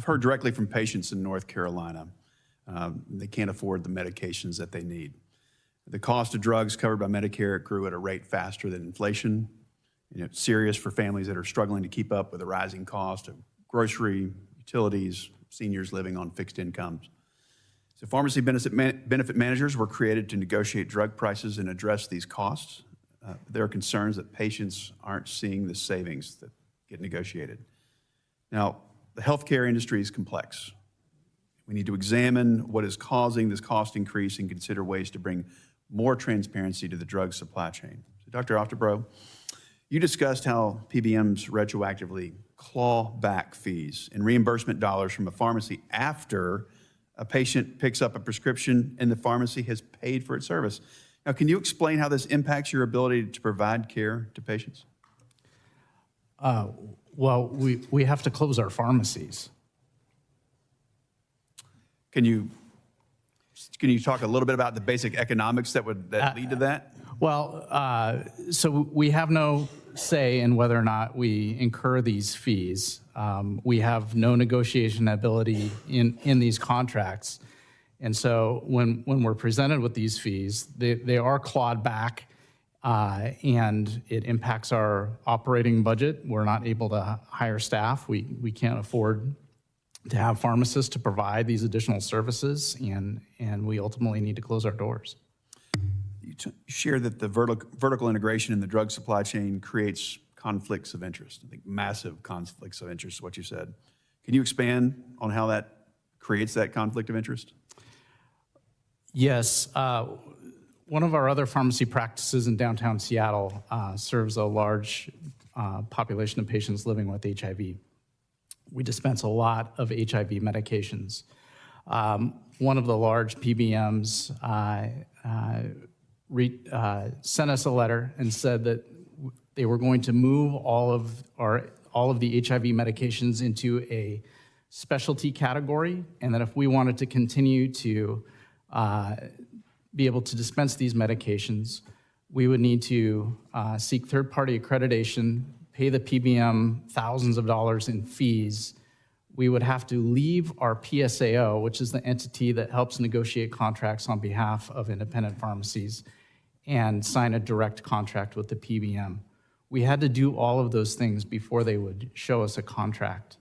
I've heard directly from patients in North Carolina. They can't afford the medications that they need. The cost of drugs covered by Medicare grew at a rate faster than inflation. It's serious for families that are struggling to keep up with the rising cost of grocery, utilities, seniors living on fixed incomes. So pharmacy benefit managers were created to negotiate drug prices and address these costs. There are concerns that patients aren't seeing the savings that get negotiated. Now, the healthcare industry is complex. We need to examine what is causing this cost increase and consider ways to bring more transparency to the drug supply chain. So Dr. Oftebro, you discussed how PBMs retroactively claw back fees and reimbursement dollars from a pharmacy after a patient picks up a prescription and the pharmacy has paid for its service. Now, can you explain how this impacts your ability to provide care to patients? Well, we have to close our pharmacies. Can you talk a little bit about the basic economics that lead to that? Well, so we have no say in whether or not we incur these fees. We have no negotiation ability in these contracts. And so when we're presented with these fees, they are clawed back, and it impacts our operating budget. We're not able to hire staff. We can't afford to have pharmacists to provide these additional services, and we ultimately need to close our doors. You share that the vertical integration in the drug supply chain creates conflicts of interest. I think massive conflicts of interest is what you said. Can you expand on how that creates that conflict of interest? Yes. One of our other pharmacy practices in downtown Seattle serves a large population of patients living with HIV. We dispense a lot of HIV medications. One of the large PBMs sent us a letter and said that they were going to move all of the HIV medications into a specialty category, and that if we wanted to continue to be able to dispense these medications, we would need to seek third-party accreditation, pay the PBM thousands of dollars in fees. We would have to leave our PSAO, which is the entity that helps negotiate contracts on behalf of independent pharmacies, and sign a direct contract with the PBM. We had to do all of those things before they would show us a contract.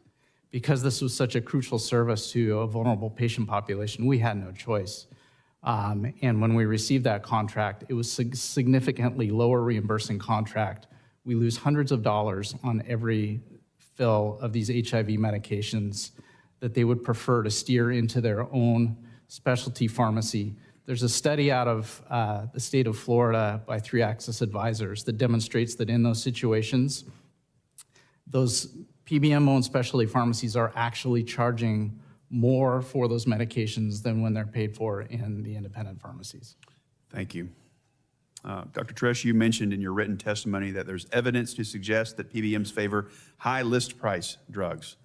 Because this was such a crucial service to a vulnerable patient population, we had no choice. And when we received that contract, it was a significantly lower reimbursing contract. We lose hundreds of dollars on every fill of these HIV medications that they would prefer to steer into their own specialty pharmacy. There's a study out of the state of Florida by 3-Axis Advisors that demonstrates that in those situations, those PBM-owned specialty pharmacies are actually charging more for those medications than when they're paid for in the independent pharmacies. Thank you. Dr. Trish, you mentioned in your written testimony that there's evidence to suggest that PBMs favor high list price drugs,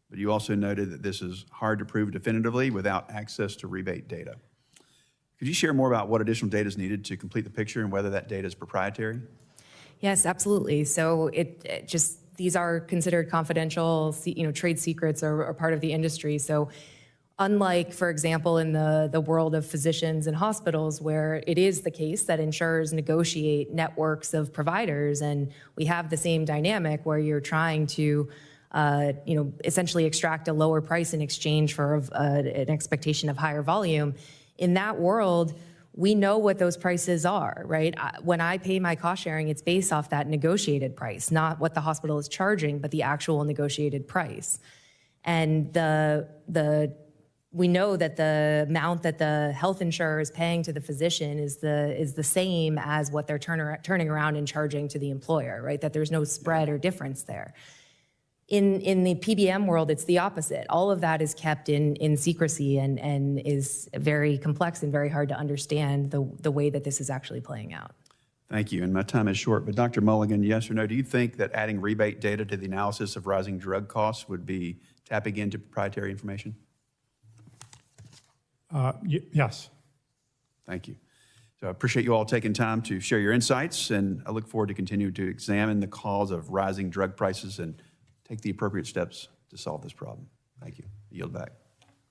but you also noted that this is hard to prove definitively without access to rebate data. Could you share more about what additional data is needed to complete the picture and whether that data is proprietary? Yes, absolutely. So these are considered confidential, trade secrets are part of the industry. So unlike, for example, in the world of physicians and hospitals, where it is the case that insurers negotiate networks of providers, and we have the same dynamic where you're trying to essentially extract a lower price in exchange for an expectation of higher volume. In that world, we know what those prices are, right? When I pay my cost sharing, it's based off that negotiated price, not what the hospital is charging, but the actual negotiated price. And we know that the amount that the health insurer is paying to the physician is the same as what they're turning around and charging to the employer, right? That there's no spread or difference there. In the PBM world, it's the opposite. All of that is kept in secrecy and is very complex and very hard to understand the way that this is actually playing out. Thank you, and my time is short, but Dr. Mulligan, yes or no, do you think that adding rebate data to the analysis of rising drug costs would be tapping into proprietary information? Yes. Thank you. So I appreciate you all taking time to share your insights, and I look forward to continuing to examine the cause of rising drug prices and take the appropriate steps to solve this problem. Thank you. yield back.